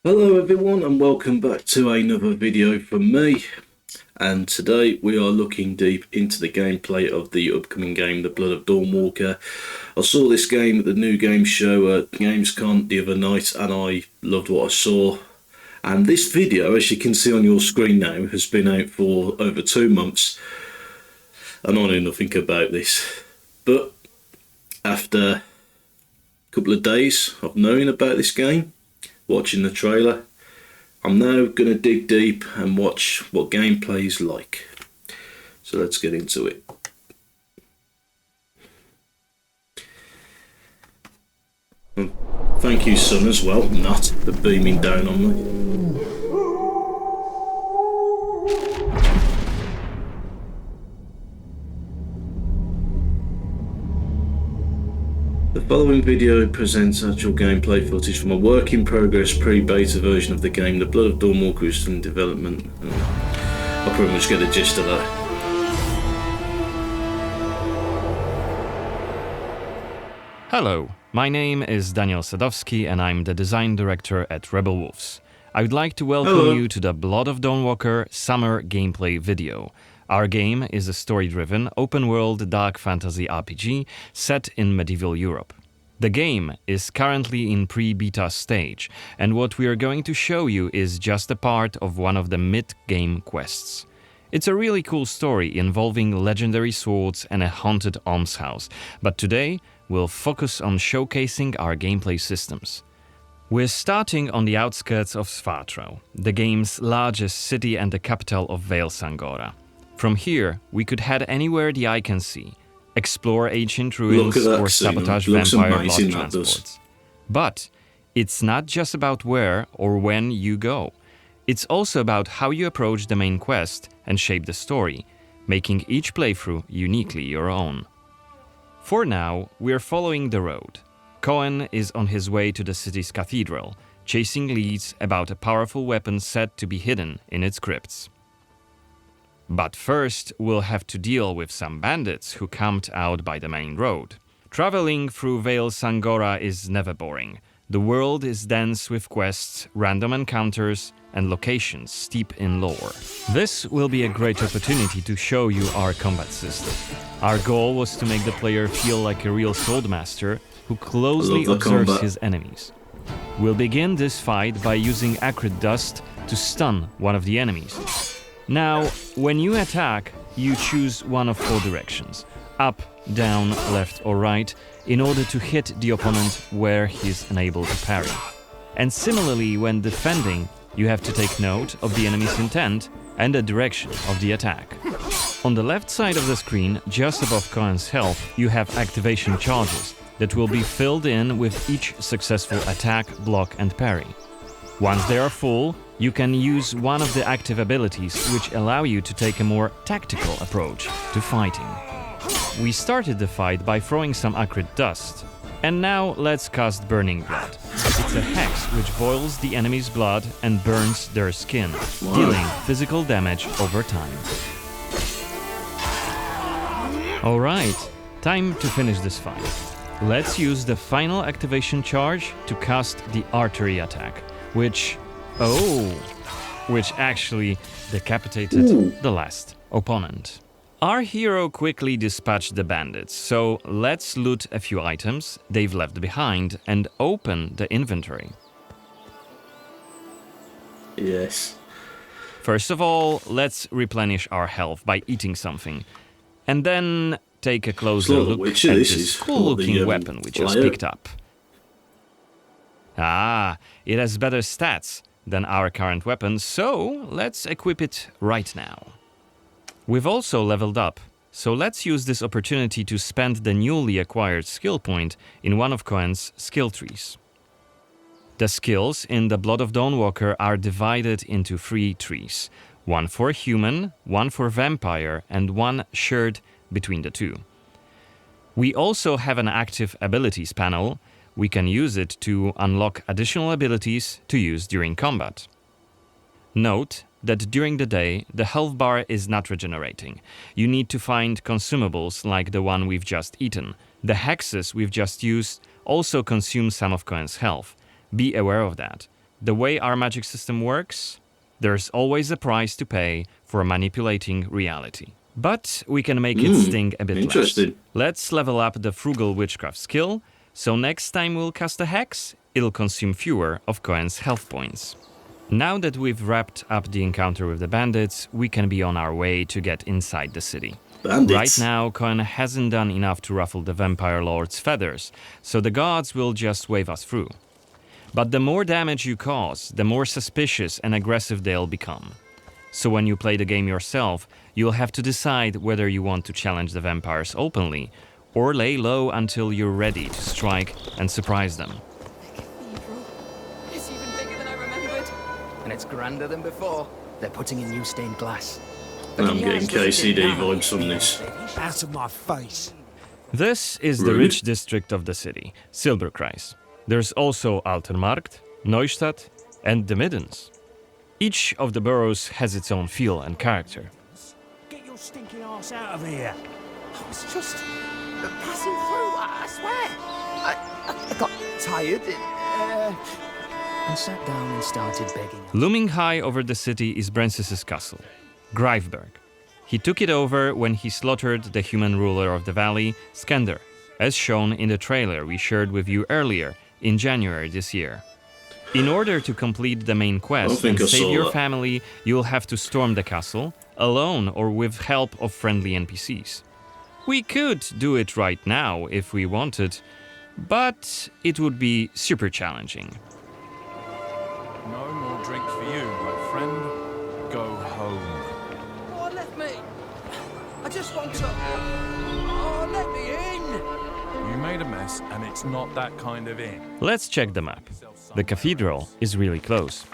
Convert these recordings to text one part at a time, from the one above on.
Hello everyone and welcome back to another video from me, and today we are looking deep into the gameplay of the upcoming game The Blood of Dawnwalker. I saw this game at the new game show at Gamescom the other night and I loved what I saw, and this video, as you can see on your screen now, has been out for over 2 months and I know nothing about this, but after a couple of days of knowing about this game, watching the trailer, I'm now going to dig deep and watch what gameplay is like. So let's get into it. And thank you, Sun, as well, not for beaming down on me. The following video presents actual gameplay footage from a work-in-progress pre-beta version of the game. The Blood of Dawnwalker is still in development. I'll pretty much get the gist of that. Hello, my name is Daniel Sadowski and I'm the design director at Rebel Wolves. I would like to welcome you to the Blood of Dawnwalker summer gameplay video. Our game is a story-driven, open-world dark fantasy RPG set in medieval Europe. The game is currently in pre-beta stage, and what we are going to show you is just a part of one of the mid-game quests. It's a really cool story involving legendary swords and a haunted almshouse, but today we'll focus on showcasing our gameplay systems. We're starting on the outskirts of Svartro, the game's largest city and the capital of Vale Sangora. From here, we could head anywhere the eye can see, explore ancient ruins or sabotage vampire block transports. But it's not just about where or when you go. It's also about how you approach the main quest and shape the story, making each playthrough uniquely your own. For now, we're following the road. Cohen is on his way to the city's cathedral, chasing leads about a powerful weapon said to be hidden in its crypts. But first, we'll have to deal with some bandits who camped out by the main road. Traveling through Vale Sangora is never boring. The world is dense with quests, random encounters, and locations steep in lore. This will be a great opportunity to show you our combat system. Our goal was to make the player feel like a real swordmaster who closely observes his enemies. We'll begin this fight by using acrid dust to stun one of the enemies. Now, when you attack, you choose one of 4 directions: up, down, left or right, in order to hit the opponent where he is unable to parry. And similarly, when defending, you have to take note of the enemy's intent and the direction of the attack. On the left side of the screen, just above Cohen's health, you have activation charges that will be filled in with each successful attack, block and parry. Once they are full, you can use one of the active abilities which allow you to take a more tactical approach to fighting. We started the fight by throwing some acrid dust, and now let's cast Burning Blood. It's a hex which boils the enemy's blood and burns their skin, dealing physical damage over time. Alright, time to finish this fight. Let's use the final activation charge to cast the Artery attack, which actually decapitated the last opponent. Our hero quickly dispatched the bandits, so let's loot a few items they've left behind and open the inventory. Yes. First of all, let's replenish our health by eating something, and then take a closer look at this cool-looking weapon we just picked up. Ah, it has better stats than our current weapon, so let's equip it right now. We've also leveled up, so let's use this opportunity to spend the newly acquired skill point in one of Cohen's skill trees. The skills in the Blood of Dawnwalker are divided into 3 trees, one for human, one for vampire, and one shared between the 2. We also have an active abilities panel. We can use it to unlock additional abilities to use during combat. Note that during the day, the health bar is not regenerating. You need to find consumables like the one we've just eaten. The hexes we've just used also consume some of Cohen's health. Be aware of that. The way our magic system works, there's always a price to pay for manipulating reality. But we can make it sting a bit less. Interesting. Let's level up the frugal witchcraft skill, so next time we'll cast a hex, it'll consume fewer of Cohen's health points. Now that we've wrapped up the encounter with the bandits, we can be on our way to get inside the city. Bandits. Right now, Cohen hasn't done enough to ruffle the vampire lord's feathers, so the guards will just wave us through. But the more damage you cause, the more suspicious and aggressive they'll become. So when you play the game yourself, you'll have to decide whether you want to challenge the vampires openly, or lay low until you're ready to strike and surprise them. Cathedral. It's even bigger than I remembered. And it's grander than before. They're putting in new stained glass. I'm getting KCD vibes from this. Out of my face. This is the Really? rich district of the city, Silberkreis. There's also Altenmarkt, Neustadt, and the Middens. Each of the boroughs has its own feel and character. Get your stinking ass out of here. I was just passing through, I swear. I got tired and sat down and started begging. Looming high over the city is Brensis's castle, Greifberg. He took it over when he slaughtered the human ruler of the valley, Skender, as shown in the trailer we shared with you earlier in January this year. In order to complete the main quest and I save saw your that. family, you'll have to storm the castle, alone or with help of friendly NPCs. We could do it right now if we wanted, but it would be super challenging. No more drinks for you, my friend. Go home. Oh, let me. I just want to. Oh, let me in. You made a mess, and it's not that kind of inn. Let's check the map. The cathedral is really close.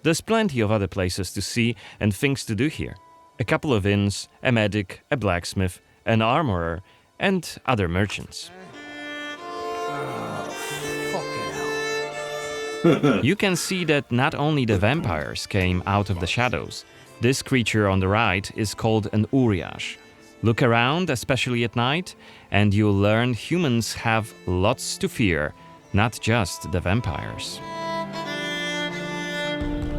There's plenty of other places to see and things to do here. A couple of inns, a medic, a blacksmith, an armorer, and other merchants. You can see that not only the vampires came out of the shadows. This creature on the right is called an Uriash. Look around, especially at night, and you'll learn humans have lots to fear, not just the vampires.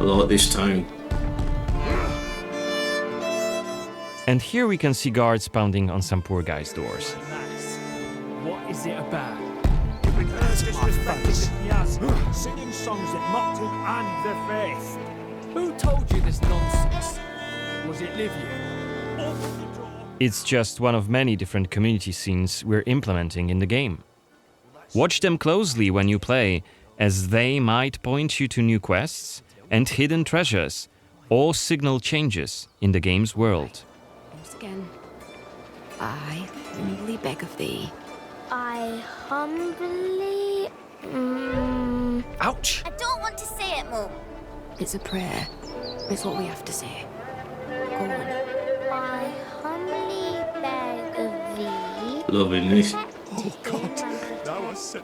I like this tone. And here we can see guards pounding on some poor guy's doors. What is it about? Disrespecting singing songs that mocked him and the faith. Who told you this nonsense? Was it Livia? Open the door. It's just one of many different community scenes we're implementing in the game. Watch them closely when you play, as they might point you to new quests and hidden treasures, or signal changes in the game's world. Once again, I humbly beg of thee. I humbly. Ouch! I don't want to say it, Mum. It's a prayer. It's what we have to say. Go on. I humbly beg of thee. Loving this.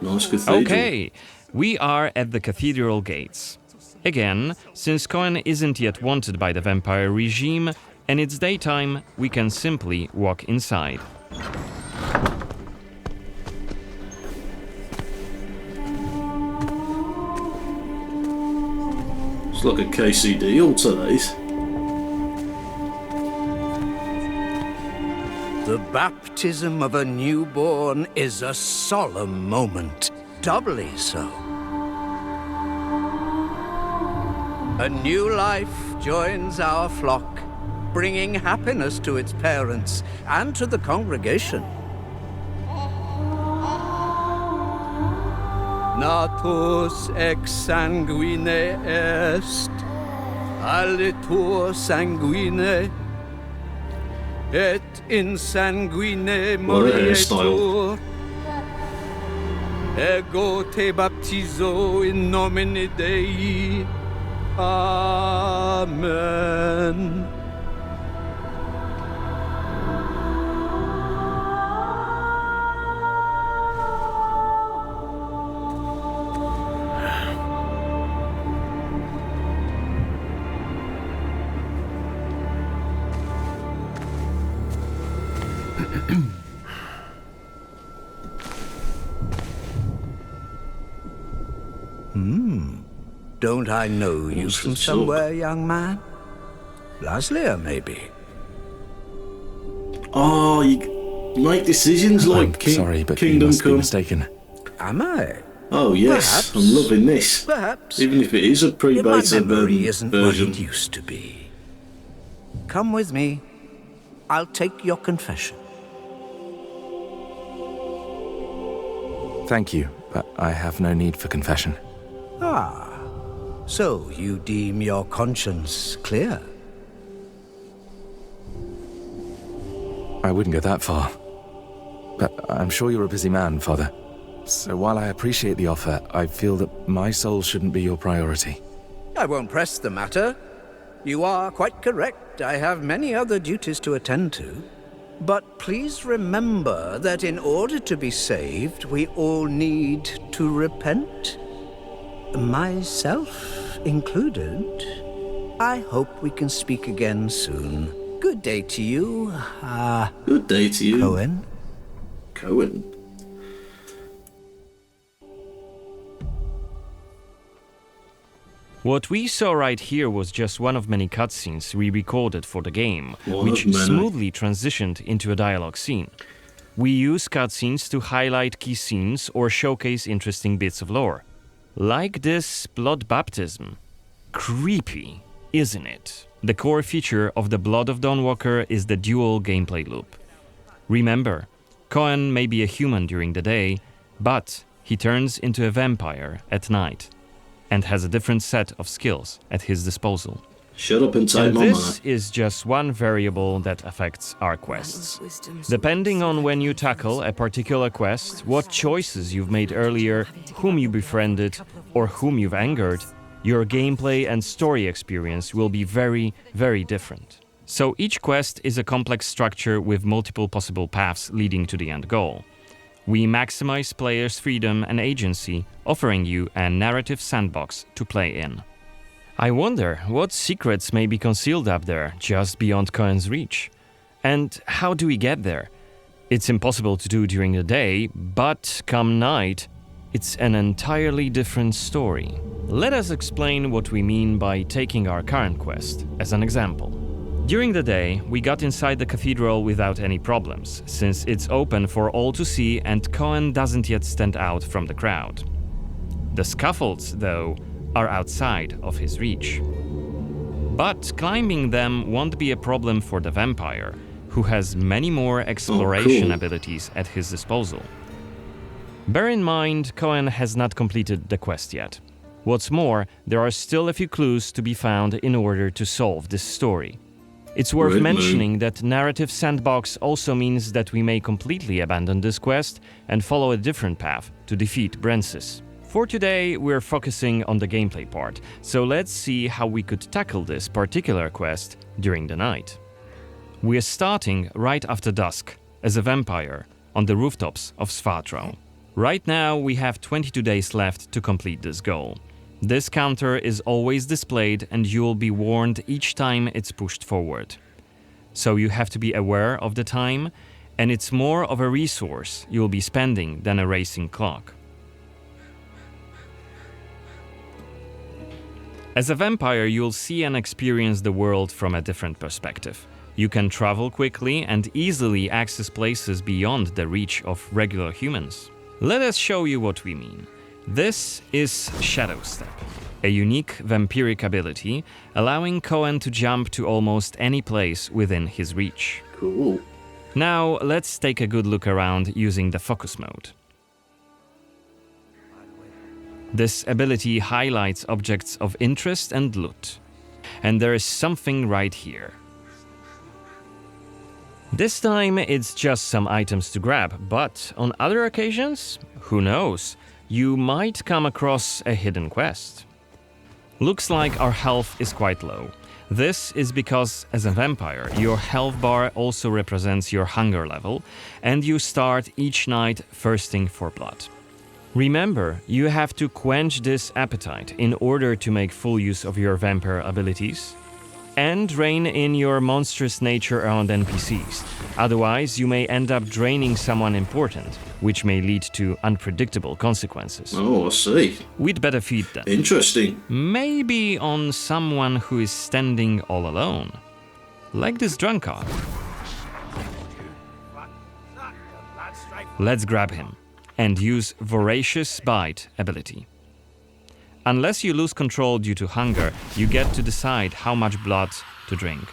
Nice cathedral. Okay, we are at the cathedral gates. Again, since Cohen isn't yet wanted by the vampire regime and it's daytime, we can simply walk inside. It's like a KCD altar, that is. The baptism of a newborn is a solemn moment, doubly so. A new life joins our flock, bringing happiness to its parents and to the congregation. Natus ex sanguine est, alitur sanguine, et in sanguine What a hairstyle. morietur. Ego te baptizo in nomine Dei. Amen. Don't I know you Wants to from talk. somewhere, young man? Laslia, maybe? Oh, you make decisions like Sorry, but you Kingdom must be Come. mistaken. Am I? Oh yes, Perhaps. I'm loving this. Perhaps. Even if it is a My pre-beta memory isn't what version. it used to be. Come with me. I'll take your confession. Thank you, but I have no need for confession. Ah, so you deem your conscience clear? I wouldn't go that far. But I'm sure you're a busy man, Father. So while I appreciate the offer, I feel that my soul shouldn't be your priority. I won't press the matter. You are quite correct. I have many other duties to attend to. But please remember that in order to be saved, we all need to repent. Myself included. I hope we can speak again soon. Good day to you, Good day to you, Cohen. Cohen. What we saw right here was just one of many cutscenes we recorded for the game, One which of many. smoothly transitioned into a dialogue scene. We use cutscenes to highlight key scenes or showcase interesting bits of lore. Like this blood baptism. Creepy, isn't it? The core feature of the Blood of Dawnwalker is the dual gameplay loop. Remember, Cohen may be a human during the day, but he turns into a vampire at night and has a different set of skills at his disposal. Shut up and take And my this money. is just one variable that affects our quests. Depending on when you tackle a particular quest, what choices you've made earlier, whom you befriended, or whom you've angered, your gameplay and story experience will be very, very different. So each quest is a complex structure with multiple possible paths leading to the end goal. We maximize players' freedom and agency, offering you a narrative sandbox to play in. I wonder what secrets may be concealed up there, just beyond Cohen's reach. And how do we get there? It's impossible to do during the day, but come night, it's an entirely different story. Let us explain what we mean by taking our current quest as an example. During the day, we got inside the cathedral without any problems, since it's open for all to see and Cohen doesn't yet stand out from the crowd. The scaffolds, though, are outside of his reach. But climbing them won't be a problem for the vampire, who has many more exploration abilities at his disposal. Bear in mind, Cohen has not completed the quest yet. What's more, there are still a few clues to be found in order to solve this story. It's worth Right, mentioning that narrative sandbox also means that we may completely abandon this quest and follow a different path to defeat Brensis. For today, we're focusing on the gameplay part, so let's see how we could tackle this particular quest during the night. We're starting right after dusk, as a vampire, on the rooftops of Svatro. Right now, we have 22 days left to complete this goal. This counter is always displayed and you will be warned each time it's pushed forward. So you have to be aware of the time, and it's more of a resource you'll be spending than a racing clock. As a vampire, you'll see and experience the world from a different perspective. You can travel quickly and easily access places beyond the reach of regular humans. Let us show you what we mean. This is Shadow Step, a unique vampiric ability allowing Cohen to jump to almost any place within his reach. Cool. Now let's take a good look around using the focus mode. This ability highlights objects of interest and loot. And there is something right here. This time it's just some items to grab, but on other occasions, who knows, you might come across a hidden quest. Looks like our health is quite low. This is because, as a vampire, your health bar also represents your hunger level, and you start each night thirsting for blood. Remember, you have to quench this appetite in order to make full use of your vampire abilities. And rein in your monstrous nature around NPCs. Otherwise, you may end up draining someone important, which may lead to unpredictable consequences. Oh, I see. We'd better feed them. Interesting. Maybe on someone who is standing all alone. Like this drunkard. Let's grab him and use Voracious Bite ability. Unless you lose control due to hunger, you get to decide how much blood to drink.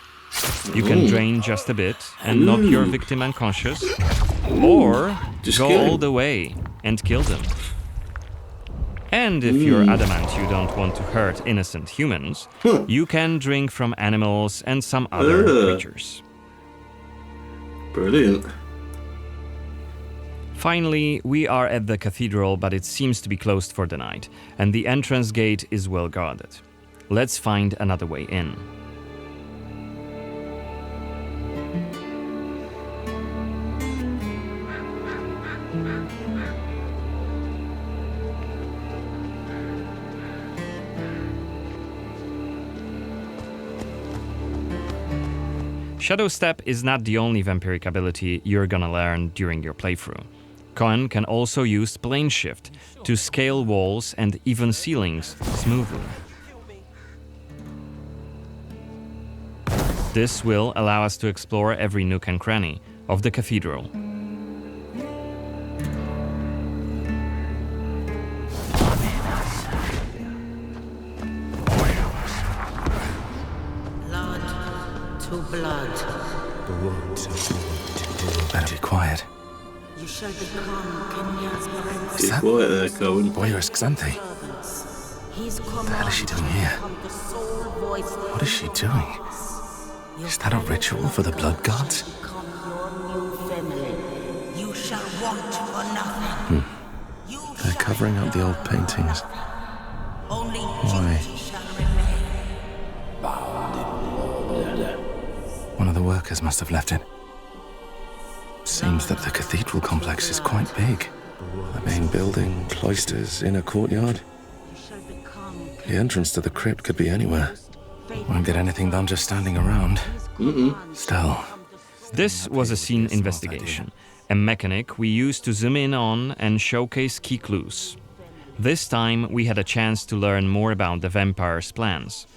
You can drain just a bit and knock your victim unconscious, or Just go kill all him. the way and kill them. And if you're adamant you don't want to hurt innocent humans, you can drink from animals and some other creatures. Brilliant. Finally, we are at the cathedral, but it seems to be closed for the night, and the entrance gate is well guarded. Let's find another way in. Shadow Step is not the only vampiric ability you're gonna learn during your playthrough. Cohen can also use Plane Shift to scale walls and even ceilings smoothly. This will allow us to explore every nook and cranny of the cathedral. Blood. Better be quiet. You shall become Kenya's prince. Is that Quiet there, Cohen. Boyer's Xanthi? His What the hell is she doing here? the sole voice What is she doing? Is that a ritual for the blood gods? become your new family. You shall want for nothing. You They're covering up the old paintings. only Why? duty shall remain. One of the workers must have left it. Seems that the cathedral complex is quite big. The main building, cloisters, inner courtyard. You shall become The entrance to the crypt could be anywhere. Won't get anything done just standing around. Still, This was a scene investigation, a mechanic we used to zoom in on and showcase key clues. This time we had a chance to learn more about the vampire's plans.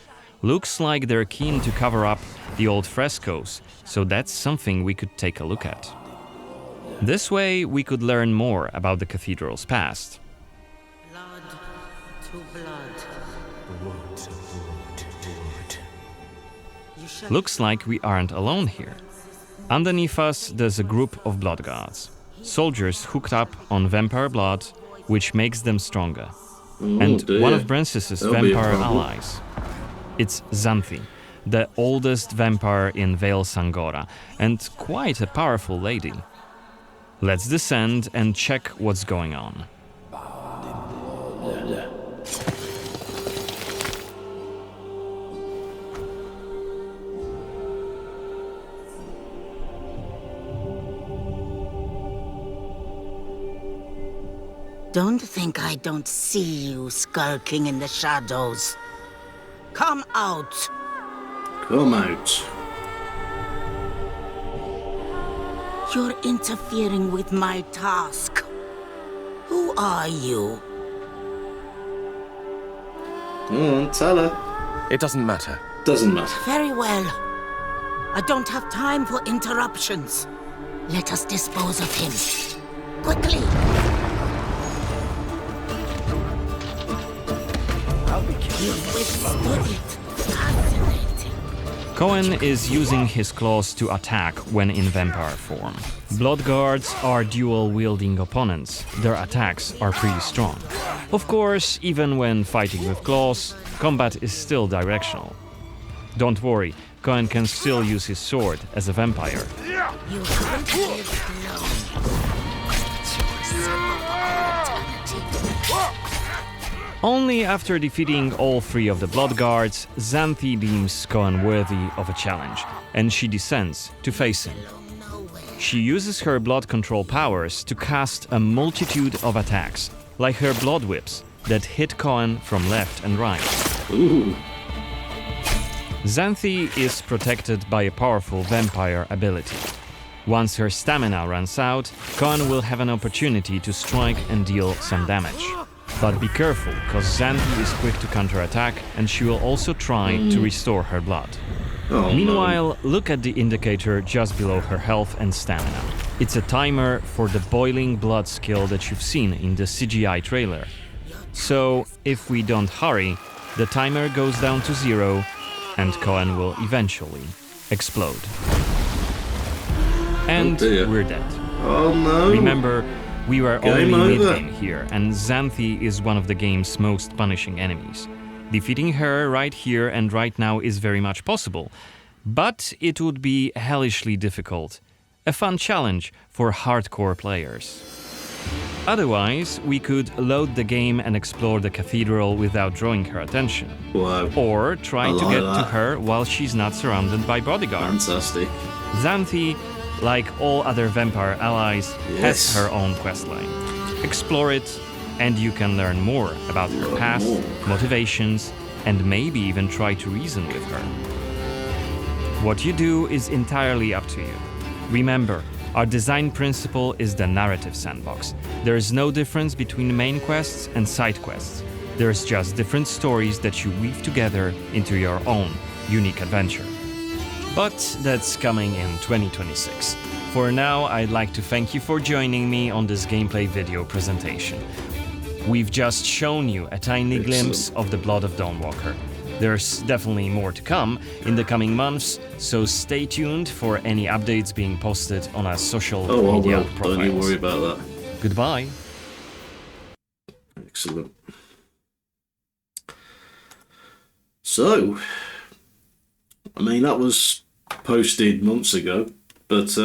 Looks like they're keen to cover up the old frescoes, so that's something we could take a look at. This way we could learn more about the cathedral's past. blood to blood. You shall Looks like we aren't alone here. Underneath us there's a group of blood guards, soldiers hooked up on vampire blood, which makes them stronger. And dear. one of Brances's That'll be a vampire problem. allies. It's Xanthi, the oldest vampire in Vale Sangora, and quite a powerful lady. Let's descend and check what's going on. Don't think I don't see you skulking in the shadows. Come out. Come out. You're interfering with my task. Who are you? Go on, tell her. it doesn't matter. Doesn't matter. Very well. I don't have time for interruptions. Let us dispose of him. Quickly! You've withstood it. Fascinating. Cohen is using his claws to attack when in vampire form. Blood guards are dual-wielding opponents. Their attacks are pretty strong. Of course, even when fighting with claws, combat is still directional. Don't worry, Cohen can still use his sword as a vampire. You haven't lived long. Only after defeating all three of the blood guards, Xanthi deems Cohen worthy of a challenge, and she descends to face him. She uses her blood control powers to cast a multitude of attacks, like her blood whips that hit Cohen from left and right. Ooh. Xanthi is protected by a powerful vampire ability. Once her stamina runs out, Cohen will have an opportunity to strike and deal some damage. But be careful, cause Xanthi is quick to counterattack and she will also try to restore her blood. Meanwhile, look at the indicator just below her health and stamina. It's a timer for the boiling blood skill that you've seen in the CGI trailer. So, if we don't hurry, the timer goes down to 0 and Cohen will eventually explode. And we're dead. Oh no! Remember, we were Game only over. mid-game here, and Xanthi is one of the game's most punishing enemies. Defeating her right here and right now is very much possible, but it would be hellishly difficult. A fun challenge for hardcore players. Otherwise, we could load the game and explore the cathedral without drawing her attention. Wow. Or try I to like get to that. her while she's not surrounded by bodyguards. Fantastic. Xanthi, like all other vampire allies, has her own questline. Explore it, and you can learn more about her past, motivations, and maybe even try to reason with her. What you do is entirely up to you. Remember, our design principle is the narrative sandbox. There is no difference between main quests and side quests. There's just different stories that you weave together into your own unique adventure. But that's coming in 2026. For now, I'd like to thank you for joining me on this gameplay video presentation. We've just shown you a tiny glimpse of the blood of Dawnwalker. There's definitely more to come in the coming months, so stay tuned for any updates being posted on our social media profiles. Don't you worry about that. Goodbye. Excellent. So, I mean, that was posted months ago, but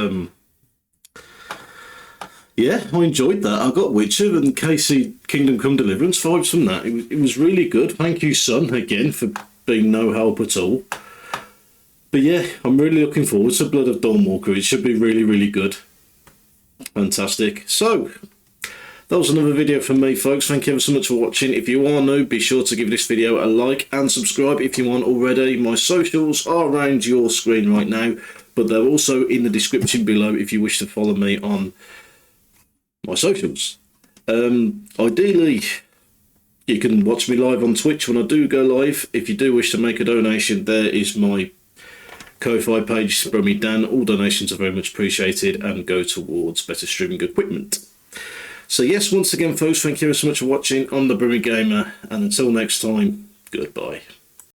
yeah, I enjoyed that. I got Witcher and Casey Kingdom Come Deliverance vibes from that. It was really good. Thank you, son, again, for being no help at all. But yeah, I'm really looking forward to Blood of Dawnwalker. It should be really, really good. Fantastic. So, that was another video from me, folks. Thank you ever so much for watching. If you are new, be sure to give this video a like and subscribe if you aren't already. My socials are around your screen right now, but they're also in the description below if you wish to follow me on my socials. Ideally, you can watch me live on Twitch when I do go live. If you do wish to make a donation, there is my Ko-Fi page from me, Dan. All donations are very much appreciated and go towards better streaming equipment. So yes, once again, folks, thank you so much for watching on The Brummy Gamer, and until next time, goodbye.